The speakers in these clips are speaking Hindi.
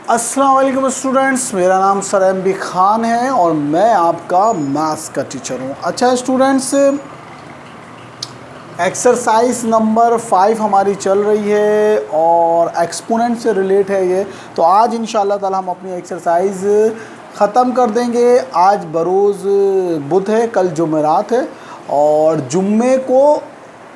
अस्सलाम वालेकुम स्टूडेंट्स, मेरा नाम सर MB खान है और मैं आपका मैथ्स का टीचर हूँ। अच्छा स्टूडेंट्स, एक्सरसाइज नंबर 5 हमारी चल रही है और एक्सपोनेंट से रिलेट है ये। तो आज इंशाल्लाह ताला हम अपनी एक्सरसाइज ख़त्म कर देंगे। आज बरोज़ बुध है, कल जुमेरात है और जुम्मे को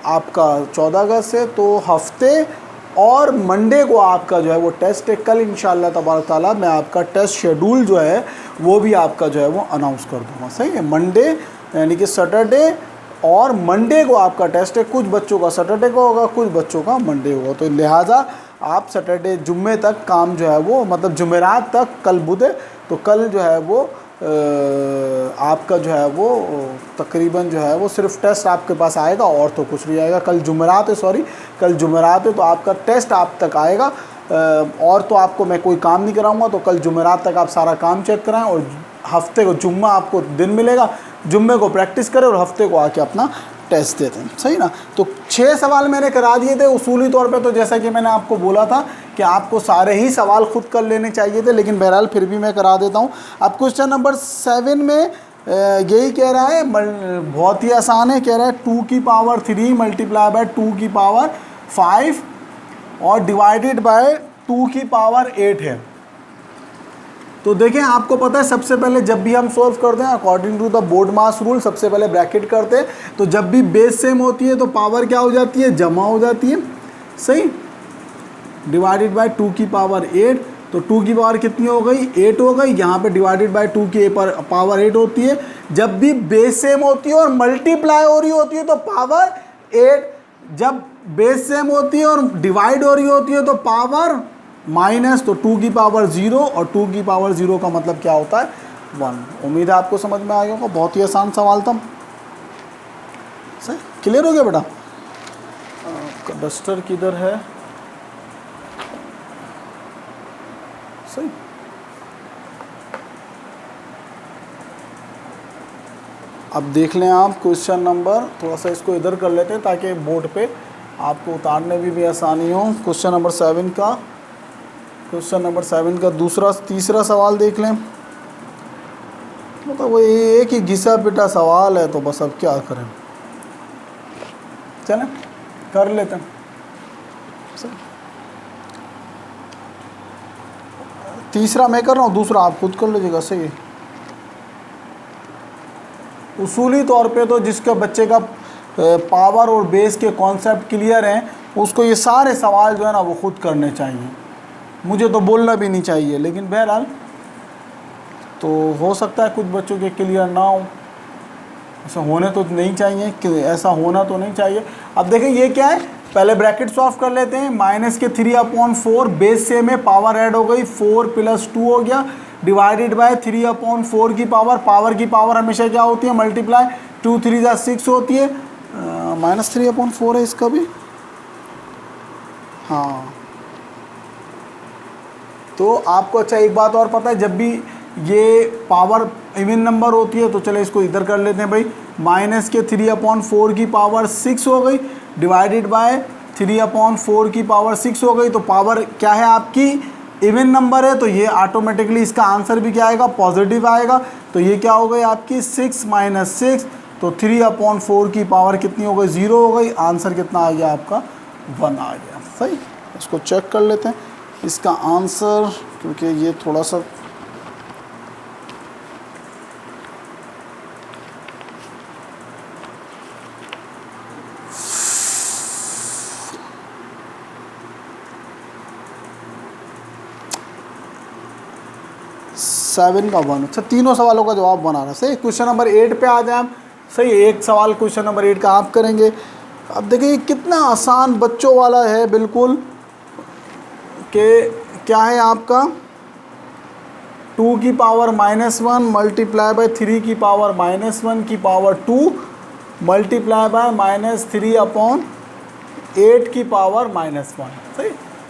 आपका 14 अगस्त है, तो हफ्ते और मंडे को आपका जो है वो टेस्ट है। कल इंशाल्लाह तबारक ताला मैं आपका टेस्ट शेड्यूल जो है वो भी आपका जो है वो अनाउंस कर दूंगा। सही है, मंडे यानी कि सैटरडे और मंडे को आपका टेस्ट है। कुछ बच्चों का सैटरडे को होगा, कुछ बच्चों का मंडे होगा, तो लिहाजा आप सैटरडे जुम्मे तक काम जो है वो मतलब जुमेरात तक, कल बुध है तो कल जो है वो आपका जो है वो तकरीबन जो है वो सिर्फ टेस्ट आपके पास आएगा और तो कुछ नहीं आएगा। कल जुमेरात है, कल जुमेरात है तो आपका टेस्ट आप तक आएगा और तो आपको मैं कोई काम नहीं कराऊंगा। तो कल जुमेरात तक आप सारा काम चेक कराएं और हफ्ते को जुम्मा आपको दिन मिलेगा, जुम्मे को प्रैक्टिस करें और हफ्ते को आके अपना टेस्ट देते हैं। सही ना। तो 6 सवाल मैंने करा दिए थे उसूली तौर पे। तो जैसा कि मैंने आपको बोला था कि आपको सारे ही सवाल खुद कर लेने चाहिए थे, लेकिन बहरहाल फिर भी मैं करा देता हूँ। अब क्वेश्चन नंबर 7 में यही कह रहा है, बहुत ही आसान है। कह रहा है 2 की पावर 3 मल्टीप्लाई बाय 2 की पावर 5 और डिवाइडेड बाय 2 की पावर 8 है। तो देखें, आपको पता है सबसे पहले जब भी हम सॉल्व करते हैं according to the BODMAS rule सबसे पहले ब्रैकेट करते हैं। तो जब भी बेस सेम होती है तो पावर क्या हो जाती है, जमा हो जाती है। सही, डिवाइडेड बाय 2 की पावर 8, तो 2 की पावर कितनी हो गई, 8 हो गई। यहाँ पे डिवाइडेड बाय 2 की पावर 8 होती है। जब भी बेस सेम होती है और मल्टीप्लाई हो रही होती है तो पावर 8, जब बेस सेम होती है और डिवाइड हो रही होती है तो पावर माइनस, तो 2 की पावर 0 और 2 की पावर 0 का मतलब क्या होता है, 1। उम्मीद है आपको समझ में आ गया होगा। बहुत ही आसान सवाल था। सही, क्लियर हो गया बेटा। डस्टर किधर है। सही, अब देख लें आप क्वेश्चन नंबर, थोड़ा सा इसको इधर कर लेते हैं ताकि बोर्ड पे आपको उतारने भी आसानी हो। क्वेश्चन नंबर 7 का तीसरा सवाल देख लें। मतलब वो एक ही घिसा पिटा सवाल है, तो बस अब क्या करें, चलें कर लेते हैं। तीसरा मैं कर रहा हूँ, दूसरा आप खुद कर लीजिएगा। सही है। उसूली तौर पे तो जिसका बच्चे का पावर और बेस के कॉन्सेप्ट क्लियर हैं उसको ये सारे सवाल जो है ना वो खुद करने चाहिए। मुझे तो बोलना भी नहीं चाहिए, लेकिन बहरहाल तो हो सकता है कुछ बच्चों के क्लियर ना हो। ऐसा होने तो नहीं चाहिए, कि ऐसा होना तो नहीं चाहिए। अब देखें ये क्या है, पहले ब्रैकेट सॉल्व कर लेते हैं। माइनस के 3/4, बेस से में पावर ऐड हो गई, 4 + 2 हो गया, डिवाइडेड बाय 3/4 की पावर हमेशा क्या होती है, मल्टीप्लाई। 2 3 = 6 होती है। -3/4 है इसका भी। हाँ, तो आपको अच्छा एक बात और पता है, जब भी ये पावर इवन नंबर होती है तो चले इसको इधर कर लेते हैं भाई। माइनस के 3/4 की पावर 6 हो गई, डिवाइडेड बाय 3/4 की पावर 6 हो गई। तो पावर क्या है आपकी, इवन नंबर है, तो ये ऑटोमेटिकली इसका आंसर भी क्या आएगा, पॉजिटिव आएगा। तो ये क्या हो गई आपकी 6 - 6, तो 3/4 की पावर कितनी हो गई, 0 हो गई। आंसर कितना आ गया आपका, 1 आ गया। सही, इसको चेक कर लेते हैं इसका आंसर, क्योंकि ये थोड़ा सा सेवन का 1। अच्छा, तीनों सवालों का जवाब बना रहा। सही, क्वेश्चन नंबर 8 पे आ जाए हम। सही, एक सवाल क्वेश्चन नंबर 8 का आप करेंगे। अब देखिए कितना आसान बच्चों वाला है बिल्कुल, कि क्या है आपका 2 की पावर -1 मल्टीप्लाई बाय 3 की पावर -1 की पावर 2 मल्टीप्लाई बाय -3/8 की पावर -1। सही,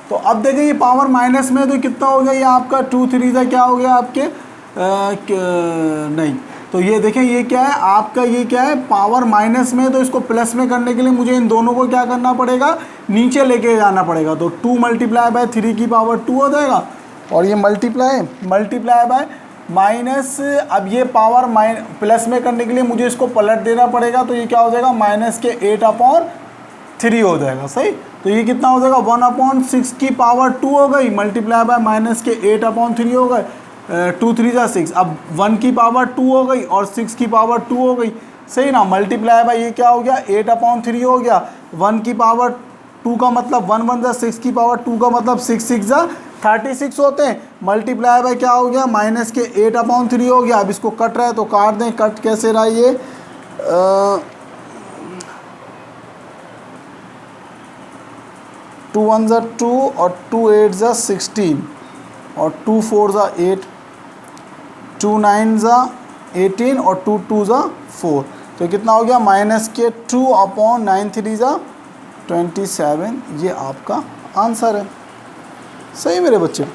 तो अब देखिए ये पावर माइनस में तो कितना हो गया, ये आपका 2 3 का क्या हो गया आपके नहीं, तो ये देखें ये क्या है आपका, ये क्या है पावर माइनस में, तो इसको प्लस में करने के लिए मुझे इन दोनों को क्या करना पड़ेगा, नीचे लेके जाना पड़ेगा। तो 2 × 3 की पावर 2 हो जाएगा और ये मल्टीप्लाई बाय माइनस, अब ये पावर प्लस में करने के लिए मुझे इसको पलट देना पड़ेगा, तो ये क्या हो जाएगा माइनस के 8/3 हो जाएगा। सही, तो ये कितना हो जाएगा 1/6 की पावर 2 हो गई, मल्टीप्लाई बाय माइनस के 8/3 हो गए, 2 3 जा 6, अब 1 की पावर 2 हो गई और 6 की पावर 2 हो गई। सही ना, मल्टीप्लाई बाय ये क्या हो गया 8/3 हो गया, 1 की पावर 2 का मतलब 1 1 जा 6 की पावर 2 का मतलब 6 6 जा 36 होते हैं, मल्टीप्लाई बाय क्या हो गया माइनस के 8/3 हो गया। अब इसको कट रहा है तो काट दें, कट कैसे रहा ये 2 1 जा 2 और 2 8 जा 16 और 2 4 जा 8, 2 9 जा 18 और 2 2 जा 4, तो कितना हो गया माइनस के 2/9 3 जा 27, ये आपका आंसर है। सही मेरे बच्चे,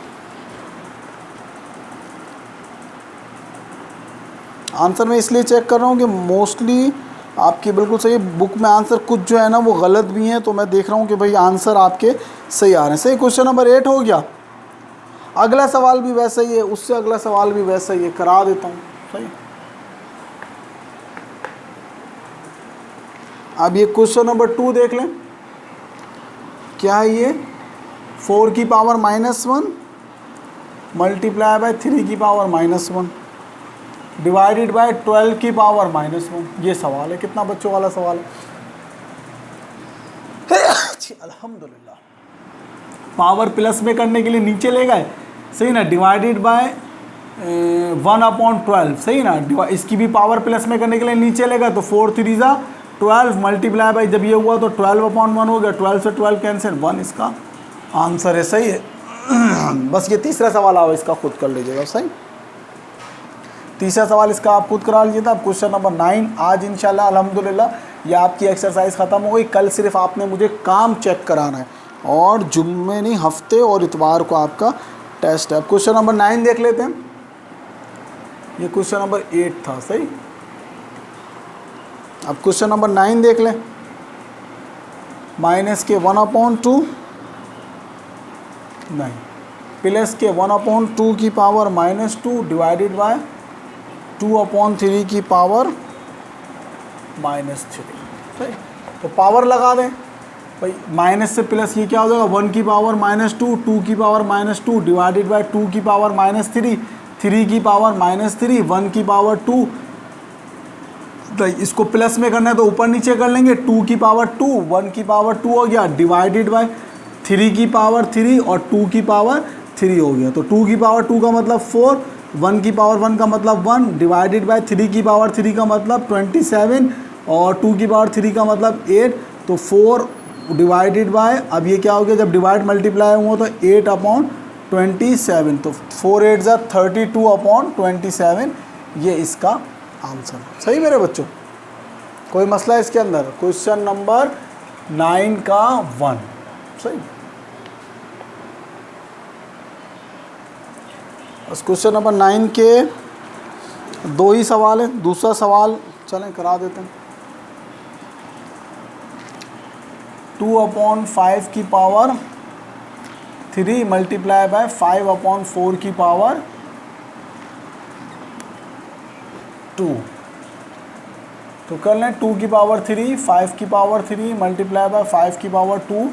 आंसर मैं इसलिए चेक कर रहा हूँ कि मोस्टली आपके बिल्कुल सही, बुक में आंसर कुछ जो है ना वो गलत भी हैं, तो मैं देख रहा हूँ कि भाई आंसर आपके सही आ रहे हैं। सही, क्वेश्चन नंबर 8 हो गया। अगला सवाल भी वैसा ही है, उससे अगला सवाल भी वैसा ही है, करा देता हूँ। सही, अब ये क्वेश्चन नंबर 2 देख लें, क्या है ये 4 की पावर -1 मल्टीप्लाई बाय 3 की पावर -1 डिवाइडेड बाय 12 की पावर -1, ये सवाल है। कितना बच्चों वाला सवाल है? अल्हम्दुलिल्लाह, पावर प्लस में करने के लिए नीचे ले गए, सही ना, डिवाइडेड बाय 1/12, सही ना, इसकी भी पावर प्लस में करने के लिए नीचे ले गए, तो 4 3 जा 12 मल्टीप्लाई बाय, जब ये हुआ तो 12/1 हो गया, 12 से 12 कैंसिल, 1 इसका आंसर है। सही है। बस ये तीसरा सवाल आप इसका खुद कर लीजिएगा। सही, तीसरा सवाल इसका आप खुद करा लीजिए था। क्वेश्चन नंबर 9 आज इंशाल्लाह अल्हम्दुलिल्लाह ये आपकी एक्सरसाइज ख़त्म हो गई। कल सिर्फ आपने मुझे काम चेक कराना है और जुम्मे नहीं हफ्ते और इतवार को आपका टेस्ट है। अब क्वेश्चन नंबर 9 देख लेते हैं। ये क्वेश्चन नंबर 8 था। सही, अब क्वेश्चन नंबर 9 देख लें। माइनस के 1/2 नहीं, प्लस के 1/2 की पावर -2 डिवाइडेड बाय 2/3 की पावर -3। सही, तो पावर लगा दें भाई, माइनस से प्लस ये क्या हो जाएगा 1 की पावर -2, 2 की पावर -2 डिवाइडेड बाय 2 की पावर -3, 3 की पावर -3, 1 की पावर 2। तो इसको प्लस में करना है तो ऊपर नीचे कर लेंगे, 2 की पावर 2, 1 की पावर 2 हो गया, डिवाइडेड बाय 3 की पावर 3 और 2 की पावर 3 हो गया। तो 2 की पावर 2 का मतलब 4, 1 की पावर 1 का मतलब 1, डिवाइडेड बाय 3 की पावर 3 का मतलब 27 और 2 की पावर 3 का मतलब 8। तो 4 डिवाइडेड बाय, अब ये क्या हो गया, जब डिवाइड मल्टीप्लाई हुआ तो 8/27, तो 4 8 जा 32/27, ये इसका आंसर। सही मेरे बच्चों, कोई मसला है इसके अंदर? क्वेश्चन नंबर 9 का 1। सही, बस क्वेश्चन नंबर 9 के 2 ही सवाल हैं। दूसरा सवाल चलें करा देते हैं। 2/5 की पावर 3 मल्टीप्लाई बाय 5/4 की पावर 2, तो कर लें 2 की पावर 3, 5 की पावर 3 मल्टीप्लाई बाय 5 की पावर 2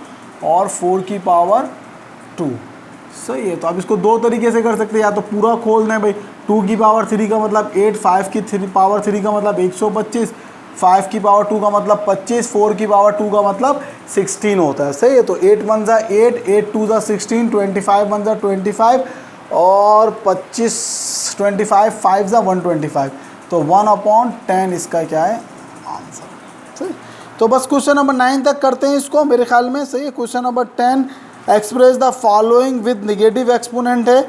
और 4 की पावर 2। सही है, तो अब इसको दो तरीके से कर सकते हैं, या तो पूरा खोल दें भाई, 2 की पावर 3 का मतलब 8, 5 की पावर 3 का मतलब 125, 5 की पावर 2 का मतलब 25, 4 की पावर 2 का मतलब 16 होता है। सही है, तो 8 1 जा 8, 8 2 जा 16, 25 1 जा 25 और 25 25 5 जा 125, तो 1/10 इसका क्या है आंसर। सही, तो बस क्वेश्चन नंबर 9 तक करते हैं इसको मेरे ख्याल में। सही है, question number 10 express the following with negative exponent है।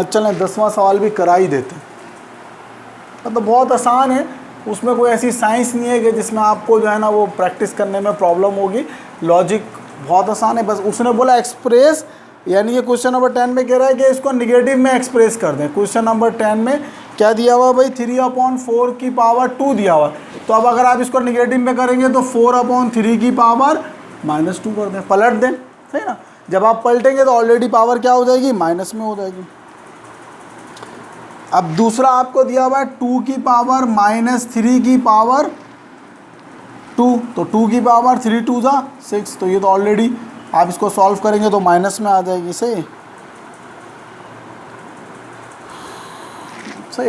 चलें 10वां सवाल भी करा ही देते हैं। मतलब बहुत आसान है, उसमें कोई ऐसी साइंस नहीं है कि जिसमें आपको जो है ना वो प्रैक्टिस करने में प्रॉब्लम होगी। लॉजिक बहुत आसान है, बस उसने बोला एक्सप्रेस, यानी कि क्वेश्चन नंबर 10 में कह रहा है कि इसको निगेटिव में एक्सप्रेस कर दें। क्वेश्चन नंबर 10 में क्या दिया हुआ भाई, 3/4 की पावर 2 दिया हुआ। तो अब अगर आप इसको निगेटिव में करेंगे तो 4/3 की पावर -2 कर दें, पलट दें। सही ना, जब आप पलटेंगे तो ऑलरेडी पावर क्या हो जाएगी, माइनस में हो जाएगी। अब दूसरा आपको दिया हुआ है 2 की पावर माइनस 3 की पावर 2, तो 2 की पावर 3 2 जा 6, तो ये तो ऑलरेडी आप इसको सॉल्व करेंगे तो माइनस में आ जाएगी। सही।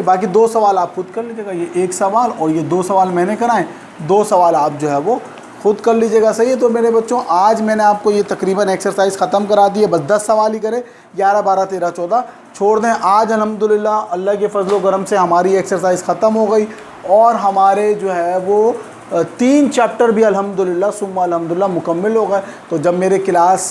बाकी 2 सवाल आप खुद कर लीजिएगा, ये 1 सवाल और ये 2 सवाल मैंने कराए, 2 सवाल आप जो है वो खुद कर लीजिएगा। सही है। तो मेरे बच्चों आज मैंने आपको ये तकरीबन एक्सरसाइज ख़त्म करा दी है, बस 10 सवाल ही करें, 11 12 13 14 छोड़ दें। आज अल्हम्दुलिल्लाह अल्लाह के फजल करम से हमारी एक्सरसाइज ख़त्म हो गई और हमारे जो है वो 3 चैप्टर भी अल्हम्दुलिल्लाह सुम्मा अल्हम्दुलिल्लाह मुकम्मल हो गए। तो जब मेरे क्लास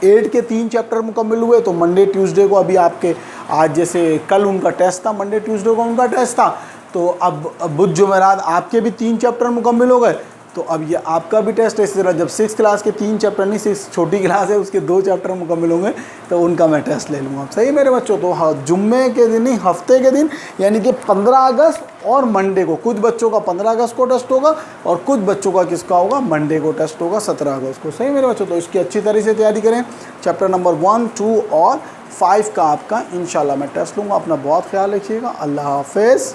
8 के 3 चैप्टर मुकम्मल हुए तो मंडे ट्यूसडे को, अभी आपके आज जैसे कल उनका टेस्ट था, मंडे ट्यूसडे को उनका टेस्ट था, तो अब बुध जुमेरात आपके भी 3 चैप्टर मुकम्मल हो गए। तो अब ये आपका भी टेस्ट है। इसी तरह जब 6 क्लास के 3 चैप्टर नहीं, 6 छोटी क्लास है उसके 2 चैप्टर मुकम्मल होंगे तो उनका मैं टेस्ट ले लूँगा। सही मेरे बच्चों। तो हाँ, जुम्मे के दिन ही, हफ्ते के दिन, यानी कि 15 अगस्त और मंडे को, कुछ बच्चों का 15 अगस्त को टेस्ट होगा और कुछ बच्चों का किसका होगा, मंडे को टेस्ट होगा 17 अगस्त को। सही मेरे बच्चों। तो इसकी अच्छी तरह से तैयारी करें। चैप्टर नंबर 1, 2 और 5 का आपका इंशाल्लाह मैं टेस्ट लूँगा। अपना बहुत ख्याल रखिएगा। अल्लाह हाफ़िज़।